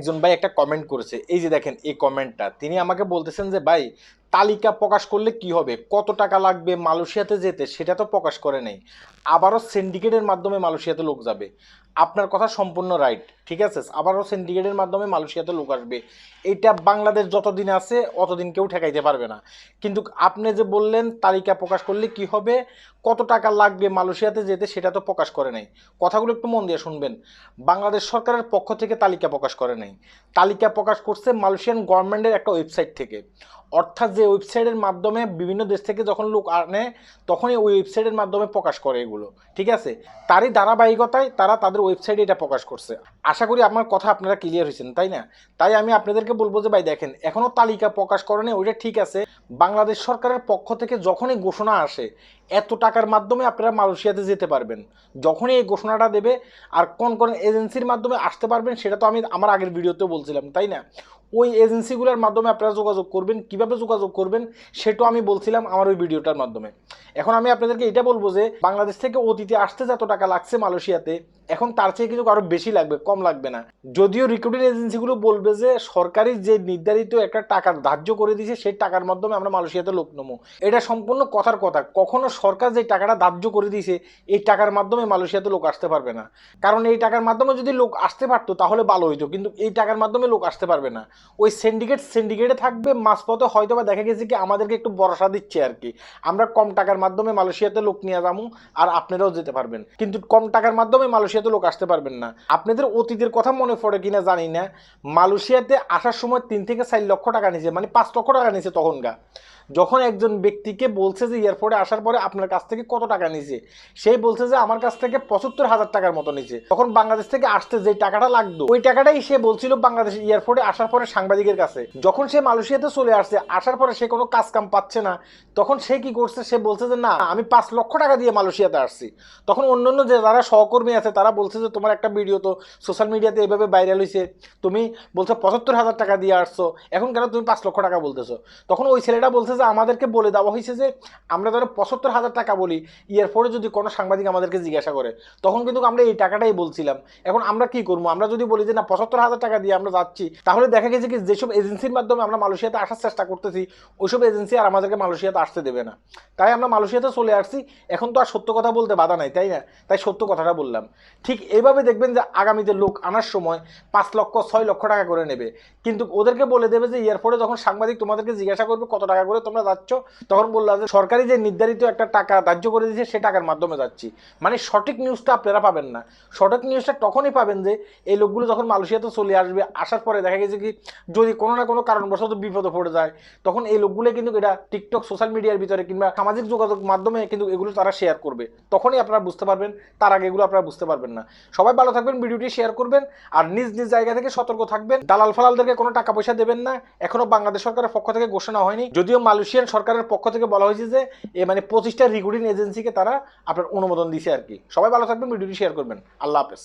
একজন ভাই একটা কমেন্ট করেছে, এই যে দেখেন এই কমেন্টটা, তিনি আমাকে বলতেছেন যে ভাই তালিকা প্রকাশ করলে কি হবে, কত টাকা লাগবে মালয়েশিয়াতে যেতে সেটা তো প্রকাশ করে নেই, আবারও সিন্ডিকেটের মাধ্যমে মালয়েশিয়াতে লোক যাবে। আপনার কথা সম্পূর্ণ রাইট, ঠিক আছে, আবারও সিন্ডিকেটের মাধ্যমে মালয়েশিয়াতে লোক আসবে। এটা বাংলাদেশ যতদিন আছে অতদিন কেউ ঠেকাইতে পারবে না। কিন্তু আপনি যে বললেন তালিকা প্রকাশ করলে কি হবে, কত টাকা লাগবে মালয়েশিয়াতে যেতে সেটা তো প্রকাশ করে নাই। কথাগুলো একটু মন দিয়ে শুনবেন। বাংলাদেশ সরকারের পক্ষ থেকে তালিকা প্রকাশ করে নাই, তালিকা প্রকাশ করছে মালয়েশিয়ান গভর্নমেন্টের একটা ওয়েবসাইট থেকে। অর্থাৎ যে ওয়েবসাইটের মাধ্যমে বিভিন্ন দেশ থেকে যখন লোক আনে তখনই ওই ওয়েবসাইটের মাধ্যমে প্রকাশ করে এগুলো, ঠিক আছে। তারই ধারাবাহিকতায় তারা তাদের ওয়েবসাইটে এটা প্রকাশ করছে। আশা করি আমার কথা আপনারা ক্লিয়ার হয়েছেন, তাই না? তাই আমি আপনাদেরকে বলবো যে ভাই দেখেন, এখনো তালিকা প্রকাশ করেনি ওইটা ঠিক আছে। বাংলাদেশ সরকারের পক্ষ থেকে যখনই ঘোষণা আসে এত টাকার মাধ্যমে আপনারা মালয়েশিয়াতে যেতে পারবেন, যখনই এই ঘোষণাটা দেবে আর কোন কোন এজেন্সির মাধ্যমে আসতে পারবেন সেটা তো আমি আমার আগের ভিডিওতেও বলছিলাম, তাই না? ওই এজেন্সিগুলোর মাধ্যমে আপনারা যোগাযোগ করবেন, কিভাবে যোগাযোগ করবেন সেটাও আমি বলছিলাম আমার ওই ভিডিওটার মাধ্যমে। এখন আমি আপনাদেরকে এটা বলবো যে বাংলাদেশ থেকে অতীতে আসতে যত টাকা লাগছে মালয়েশিয়াতে, এখন তার চেয়ে কিন্তু আরো বেশি লাগবে, কম লাগবে না। যদিও রিক্রুটিং এজেন্সিগুলো বলবে যে সরকারি যে নির্ধারিত একটা টাকা ধার্য করে দিয়েছে সেই টাকার মাধ্যমে আমরা মালয়েশিয়াতে লোক নেবো, এটা সম্পূর্ণ কথার কথা। কখনো সরকার যে টাকাটা ধার্য করে দিয়েছে এই টাকার মাধ্যমে মালয়েশিয়াতে লোক আসতে পারবে না। কারণ এই টাকার মাধ্যমে যদি লোক আসতে পারতো তাহলে ভালো হইতো, কিন্তু এই টাকার মাধ্যমে লোক আসতে পারবে না। ওই সিন্ডিকেটে থাকবে, মাঝপথে হয়তো বা দেখা গেছে কি আমাদেরকে একটু ভরসা দিচ্ছে আর কি, আমরা কম টাকার মাধ্যমে মালয়েশিয়াতে লোক নিয়ে যাবো আর আপনারাও যেতে পারবেন, কিন্তু কম টাকার মাধ্যমে মালয়েশিয়াতে লোক আসতে পারবেন না। আপনাদের অতীতের কথা মনে পড়ে কিনা জানি না, মালয়েশিয়াতে আসার সময় 3 থেকে 4 লক্ষ টাকা নিছে, মানে 5 লক্ষ টাকা নিছে তখনকার। যখন একজন ব্যক্তিকে বলছে যে এয়ারপোর্টে আসার পরে আপনার কাছ থেকে কত টাকা নিছে, সেই বলছে যে আমার কাছ থেকে 75,000 টাকার মতো নিছে। তখন বাংলাদেশ থেকে আসতে যে টাকাটা লাগতো ওই টাকাটাই সে বলছিল বাংলাদেশ এয়ারপোর্টে আসার পরে সাংবাদিকের কাছে। যখন সে মালয়েশিয়াতে চলে আসছে, আসার পরে সে কোনো কাজ কাম পাচ্ছে না, তখন সে কি করছে, সে বলছে যে না আমি 5 লক্ষ টাকা দিয়ে মালয়েশিয়াতে আসছি। তখন অন্যান্য যে যারা সহকর্মী আছে তারা বলছে যে তোমার একটা ভিডিও তো সোশ্যাল মিডিয়াতে এভাবে ভাইরাল হয়েছে, তুমি বলছো 75,000 টাকা দিয়ে আসছো, এখন কেন তুমি 5 লক্ষ টাকা বলতেছো? তখন ওই ছেলেটা বলছে যে আমাদেরকে বলে দেওয়া হয়েছে যে আমরা ধরো 75,000 টাকা বলি, এরপরে যদি কোনো সাংবাদিক আমাদেরকে জিজ্ঞাসা করে তখন কিন্তু আমরা এই টাকাটাই বলছিলাম। এখন আমরা কি করবো, আমরা যদি বলি যে না 75,000 টাকা দিয়ে আমরা যাচ্ছি, তাহলে দেখা গেছে কি যেসব এজেন্সির মাধ্যমে আমরা মালয়েশিয়াতে আসার চেষ্টা করতেছি ওইসব এজেন্সি আর আমাদেরকে মালয়েশিয়াতে আসতে দেবে না। তাই আমরা মালয়েশিয়াতে চলে আসছি। এখন তো আর সত্য কথা বলতে বাধা নাই, তাই না? তাই সত্য কথাটা বললাম। ঠিক এইভাবে দেখবেন যে আগামীতে লোক আনার সময় 5 লক্ষ 6 লক্ষ টাকা করে নেবে, কিন্তু ওদেরকে বলে দেবে যে এয়ারপোর্টে যখন সাংবাদিক তোমাদেরকে জিজ্ঞাসা করবে কত টাকা করে তোমরা যাচ্ছ, তখন বললা যে সরকারি যে নির্ধারিত একটা টাকা ধার্য করে দিয়েছে সে টাকার মাধ্যমে যাচ্ছি। মানে সঠিক নিউজটা আপনারা পাবেন না। সঠিক নিউজটা তখনই পাবেন যে এই লোকগুলো যখন মালয়েশিয়াতে চলে আসবে, আসার পরে দেখা গেছে কি যদি কোনো না কোনো কারণবশত বিপদে পড়ে যায়, তখন এই লোকগুলো কিন্তু এটা টিকটক সোশ্যাল মিডিয়ার ভিতরে কিংবা সামাজিক যোগাযোগ মাধ্যমে কিন্তু এগুলো তারা শেয়ার করবে, তখনই আপনারা বুঝতে পারবেন। তার আগে এগুলো আপনারা বুঝতে পারবেন না। সবাই ভালো থাকবেন, ভিডিওটি শেয়ার করবেন আর নিজ নিজ জায়গা থেকে সতর্ক থাকবেন। দালাল ফালালদেরকে কোনো টাকা পয়সা দেবেন না। এখনো বাংলাদেশ সরকারের পক্ষ থেকে ঘোষণা হয়নি, যদিও মালয়েশিয়ান সরকারের পক্ষ থেকে বলা হয়েছে যে মানে 25টা রিক্রুটিং এজেন্সিকে তারা আপনার অনুমোদন দিছে আর কি। সবাই ভালো থাকবেন, ভিডিওটি শেয়ার করবেন। আল্লাহ হাফেজ।